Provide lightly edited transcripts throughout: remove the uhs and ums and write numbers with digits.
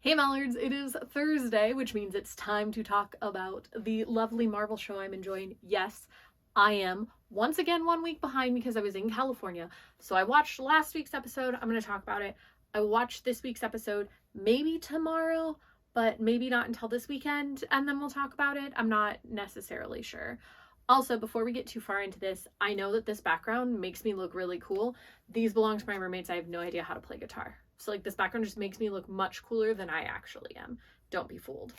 Hey Mallards, it is Thursday, which means it's time to talk about the lovely Marvel show I'm enjoying. Yes, I am once again 1 week behind because I was in California. So I watched last week's episode. I'm going to talk about it. I watched this week's episode maybe tomorrow, but maybe not until this weekend, and then we'll talk about it. I'm not necessarily sure. Also, before we get too far into this, I know that this background makes me look really cool. These belong to my roommates. I have no idea how to play guitar. So like this background just makes me look much cooler than I actually am. Don't be fooled.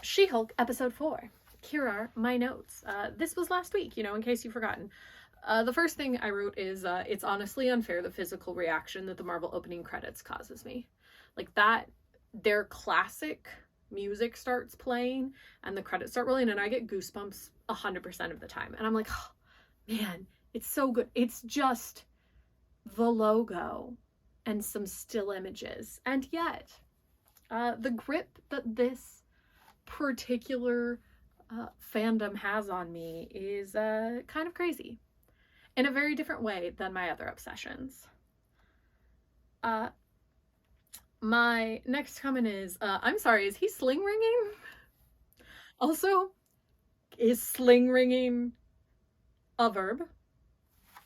She-Hulk episode 4. Here are my notes. This was last week, in case you've forgotten. The first thing I wrote is, it's honestly unfair the physical reaction that the Marvel opening credits causes me. Like that, their classic music starts playing and the credits start rolling and I get goosebumps 100% of the time. And I'm like, oh, man, it's so good. It's just the logo and some still images. And yet, the grip that this particular fandom has on me is kind of crazy in a very different way than my other obsessions. My next comment is, I'm sorry, is he sling ringing? Also, is sling ringing a verb?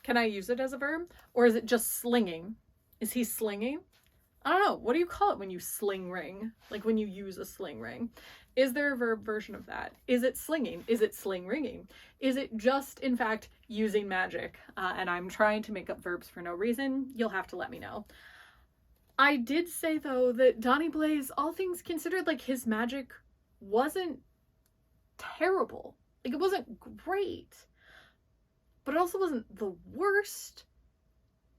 Can I use it as a verb? Or is it just slinging? Is he slinging? I don't know. What do you call it when you sling ring? Like when you use a sling ring? Is there a verb version of that? Is it slinging? Is it sling ringing? Is it just, in fact, using magic? And I'm trying to make up verbs for no reason. You'll have to let me know. I did say, though, that Donnie Blaze, all things considered, like his magic wasn't terrible. Like it wasn't great. But it also wasn't the worst.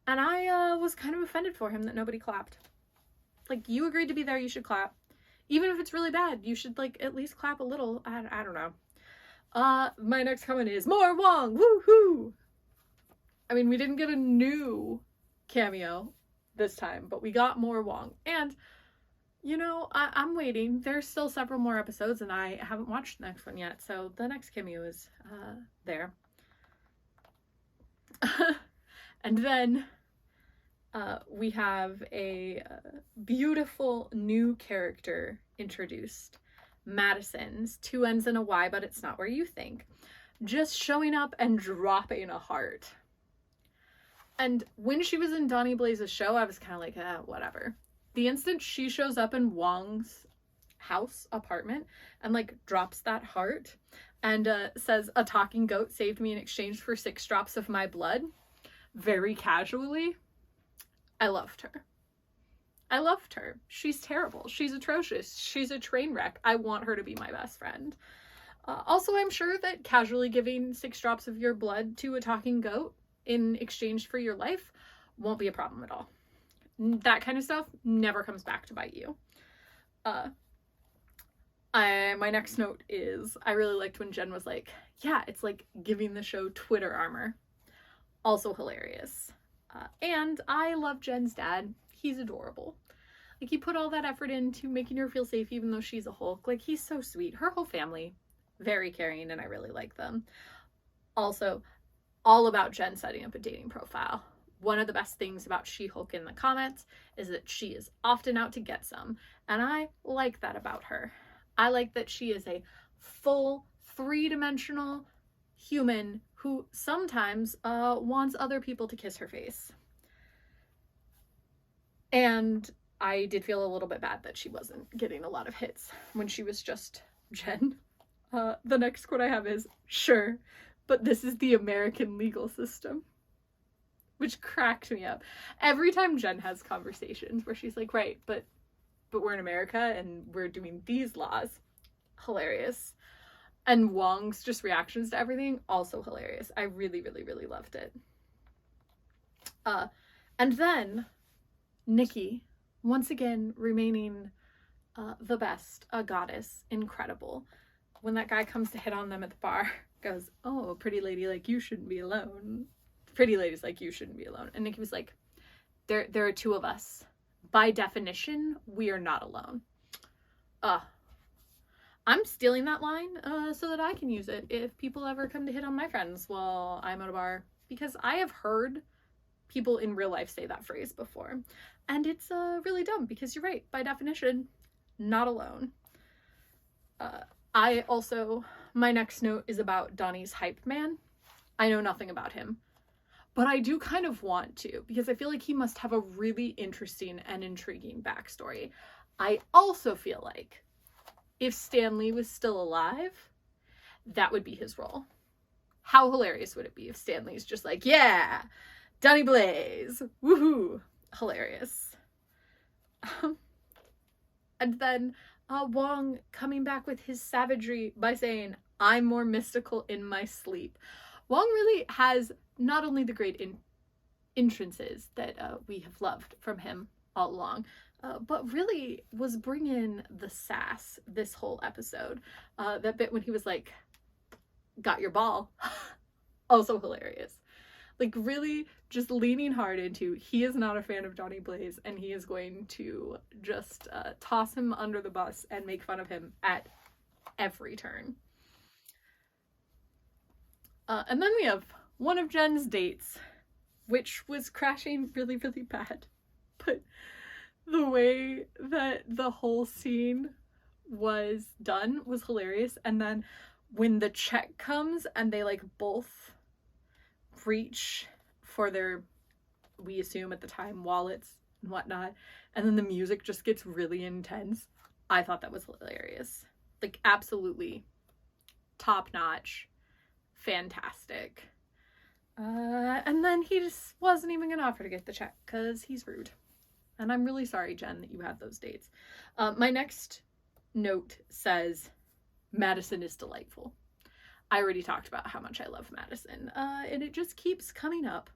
And I was kind of offended for him that nobody clapped. Like, you agreed to be there, you should clap. Even if it's really bad, you should, like, at least clap a little. I don't know. My next comment is, more Wong! Woohoo! I mean, we didn't get a new cameo this time, but we got more Wong. And, I'm waiting. There's still several more episodes, and I haven't watched the next one yet, so the next cameo is there. And then we have a beautiful new character introduced. Madisyn's 2 N's and a Y, but it's not where you think. Just showing up and dropping a heart. And when she was in Donnie Blaze's show, I was kind of like, whatever. The instant she shows up in Wong's house, apartment, and like drops that heart and says, a talking goat saved me in exchange for 6 drops of my blood, very casually, I loved her. I loved her. She's terrible. She's atrocious. She's a train wreck. I want her to be my best friend. Also, I'm sure that casually giving 6 drops of your blood to a talking goat in exchange for your life won't be a problem at all. That kind of stuff never comes back to bite you. My next note is, I really liked when Jen was like, yeah, it's like giving the show Twitter armor. Also hilarious. And I love Jen's dad. He's adorable. Like, he put all that effort into making her feel safe even though she's a Hulk. Like, he's so sweet. Her whole family, very caring, and I really like them. Also, all about Jen setting up a dating profile. One of the best things about She-Hulk in the comments is that she is often out to get some, and I like that about her. I like that she is a full, 3-dimensional human who sometimes wants other people to kiss her face. And I did feel a little bit bad that she wasn't getting a lot of hits when she was just Jen. The next quote I have is, sure, but this is the American legal system. Which cracked me up. Every time Jen has conversations where she's like, right, but we're in America and we're doing these laws. Hilarious. And Wong's just reactions to everything, also hilarious. I really, really, really loved it. And then Nikki, once again remaining the best, a goddess, incredible. When that guy comes to hit on them at the bar, goes, oh, pretty lady like you shouldn't be alone. Pretty ladies like you shouldn't be alone. And Nikki was like, there are 2 of us. By definition, we are not alone. I'm stealing that line so that I can use it if people ever come to hit on my friends while I'm at a bar. Because I have heard people in real life say that phrase before. And it's really dumb because you're right. By definition, not alone. My next note is about Donnie's hype man. I know nothing about him, but I do kind of want to, because I feel like he must have a really interesting and intriguing backstory. I also feel like if Stan Lee was still alive, that would be his role. How hilarious would it be if Stan Lee's just like, yeah, Donnie Blaze, woohoo, hilarious. And then Wong coming back with his savagery by saying, I'm more mystical in my sleep. Wong really has not only the great entrances that we have loved from him all along, but really was bringing the sass this whole episode. That bit when he was like, got your ball. Also hilarious. Like, really just leaning hard into, he is not a fan of Donnie Blaze, and he is going to just toss him under the bus and make fun of him at every turn. And then we have one of Jen's dates, which was crashing really, really bad. But the way that the whole scene was done was hilarious. And then when the check comes and they like both reach for their, we assume at the time, wallets and whatnot, and then the music just gets really intense, I thought that was hilarious. Like, absolutely top-notch, fantastic. And then he just wasn't even gonna offer to get the check because he's rude. And I'm really sorry, Jen, that you had those dates. My next note says, Madison is delightful. I already talked about how much I love Madison, and it just keeps coming up.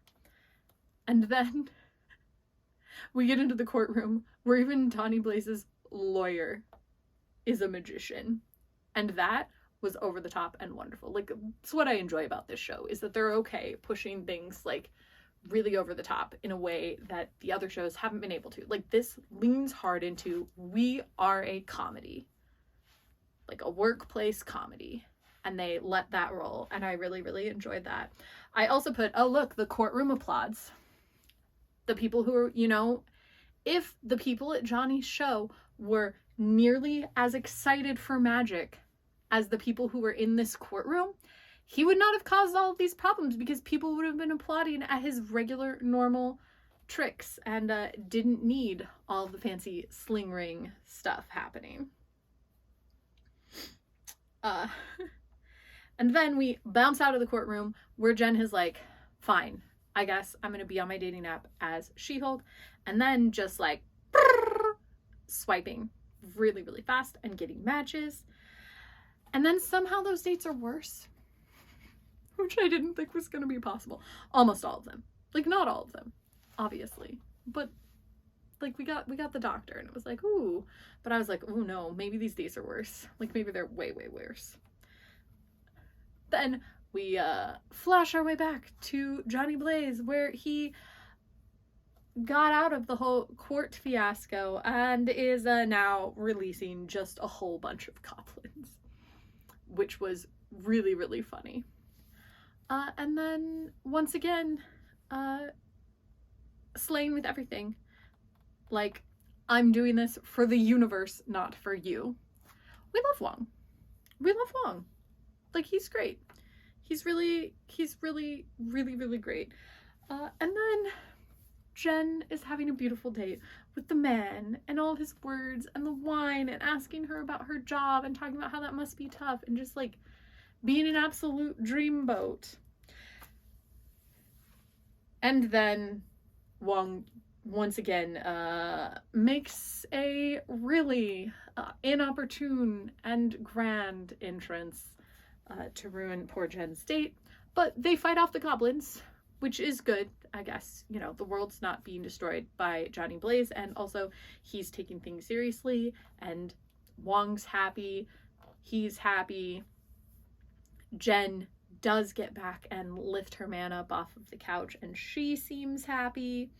And then we get into the courtroom where even Donnie Blaze's lawyer is a magician. And that was over the top and wonderful. Like, it's what I enjoy about this show, is that they're okay pushing things like really over the top in a way that the other shows haven't been able to. Like, this leans hard into, we are a comedy, like a workplace comedy, and they let that roll, and I really, really enjoyed that. I also put, oh look, the courtroom applauds. The people who are, you know, if the people at Johnny's show were nearly as excited for magic as the people who were in this courtroom, he would not have caused all of these problems, because people would have been applauding at his regular, normal tricks and didn't need all the fancy sling ring stuff happening. And then we bounce out of the courtroom where Jen is like, fine, I guess I'm gonna be on my dating app as She-Hulk, and then just like swiping really, really fast and getting matches. And then somehow those dates are worse, which I didn't think was gonna be possible. Almost all of them. Like, not all of them, obviously, but like we got the doctor, and it was like, ooh, but I was like, oh no, maybe these dates are worse. Like, maybe they're way, way worse. Then we flash our way back to Johnny Blaze, where he got out of the whole court fiasco and is now releasing just a whole bunch of goblins, which was really, really funny. And then once again, slaying with everything. Like, I'm doing this for the universe, not for you. We love Wong. We love Wong. Like, he's great. He's really, really, really great. And then Jen is having a beautiful date with the man and all his words and the wine, and asking her about her job and talking about how that must be tough, and just like being an absolute dreamboat. And then Wong once again makes a really inopportune and grand entrance to ruin poor Jen's date, but they fight off the goblins, which is good, I guess. You know, the world's not being destroyed by Johnny Blaze, and also he's taking things seriously, and Wong's happy, he's happy. Jen does get back and lift her man up off of the couch, and she seems happy.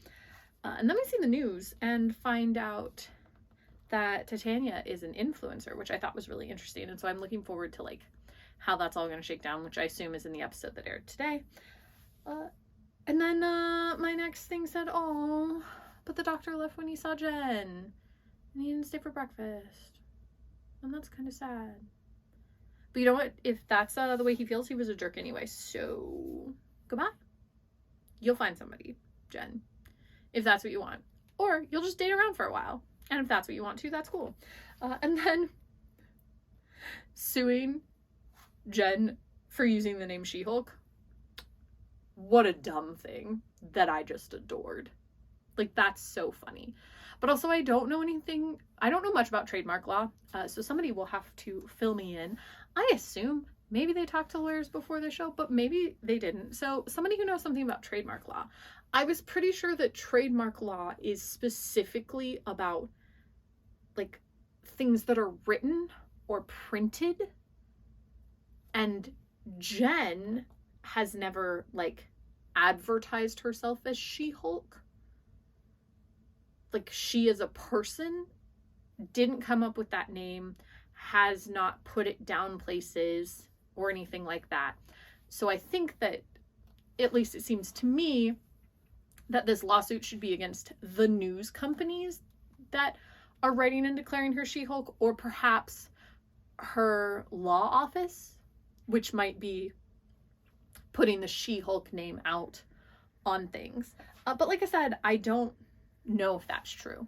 And then we see the news and find out that Titania is an influencer, which I thought was really interesting, and so I'm looking forward to like how that's all going to shake down, which I assume is in the episode that aired today. And then my next thing said, oh, but the doctor left when he saw Jen. And he didn't stay for breakfast. And that's kind of sad. But you know what? If that's the way he feels, he was a jerk anyway. So, goodbye. You'll find somebody, Jen, if that's what you want. Or you'll just date around for a while. And if that's what you want to, that's cool. And then suing Jen for using the name She-Hulk. What a dumb thing that I just adored. Like, that's so funny. But also, I don't know much about trademark law, so somebody will have to fill me in. I assume maybe they talked to lawyers before the show, but maybe they didn't. So somebody who knows something about trademark law. I was pretty sure that trademark law is specifically about, like, things that are written or printed. And Jen has never, like, advertised herself as She-Hulk. Like, she as a person didn't come up with that name, has not put it down places or anything like that. So I think that, at least it seems to me, that this lawsuit should be against the news companies that are writing and declaring her She-Hulk, or perhaps her law office, which might be putting the She-Hulk name out on things. But like I said, I don't know if that's true.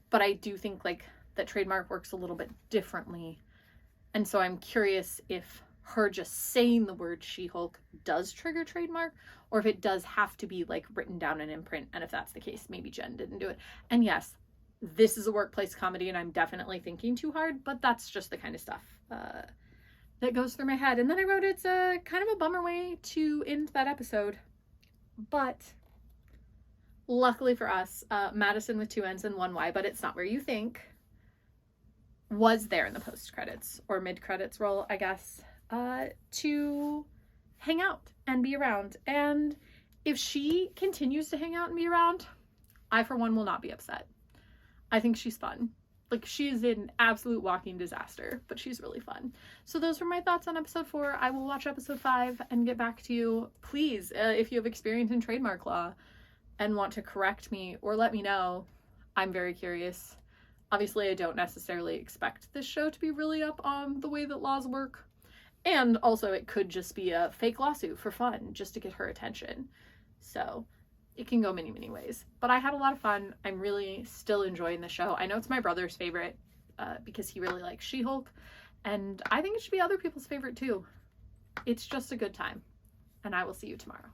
But I do think, like, that trademark works a little bit differently. And so I'm curious if her just saying the word She-Hulk does trigger trademark, or if it does have to be, like, written down and in print. And if that's the case, maybe Jen didn't do it. And yes, this is a workplace comedy, and I'm definitely thinking too hard, but that's just the kind of stuff that goes through my head. And then I wrote, it's a kind of a bummer way to end that episode. But luckily for us, Madison with 2 N's and 1 Y, but it's not where you think, was there in the post-credits or mid-credits roll, I guess, to hang out and be around. And if she continues to hang out and be around, I, for one, will not be upset. I think she's fun. Like, she is an absolute walking disaster, but she's really fun. So those were my thoughts on episode 4. I will watch episode 5 and get back to you. Please, if you have experience in trademark law and want to correct me or let me know, I'm very curious. Obviously, I don't necessarily expect this show to be really up on the way that laws work. And also, it could just be a fake lawsuit for fun, just to get her attention. So it can go many, many ways. But I had a lot of fun. I'm really still enjoying the show. I know it's my brother's favorite because he really likes She-Hulk. And I think it should be other people's favorite too. It's just a good time. And I will see you tomorrow.